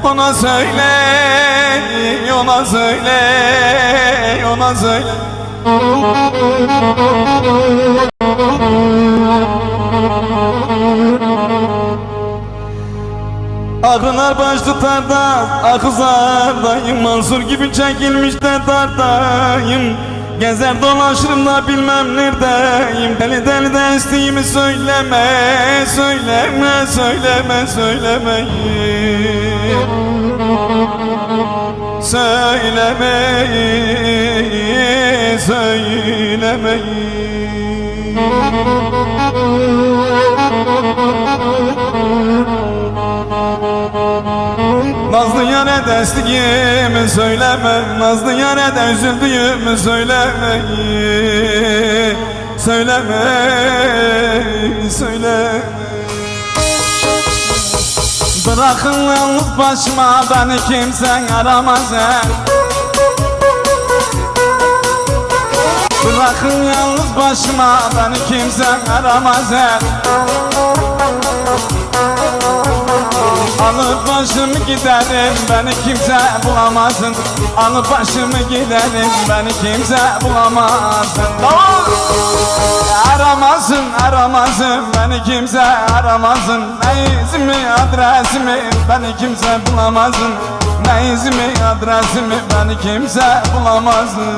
Ona söyle, ona söyle, ona söyle. Akılar baş tutar da akızardayım, Mansur gibi çekilmiş de dardayım. Gezer dolaşırım da bilmem neredeyim. Deli deli de isteğimi söyleme, söyleme, söyleme, söylemeyin. Söylemeyin, söylemeyin. Nazlı yâre destiğimi söyleme, nazlı yâre de üzüldüğümü söyleme, söyleme, söyleme. Bırakın yalnız başıma, beni kimsen aramaz. Bırakın yalnız başıma, beni kimsen aramaz. Alıp başımı giderim, beni kimse bulamazsın. Alıp başımı giderim, beni kimse bulamazsın. Aramazsın, aramazsın, beni kimse aramazsın. Ne izimi, adresimi, beni kimse bulamazsın. Ne izimi, adresimi, beni kimse bulamazsın.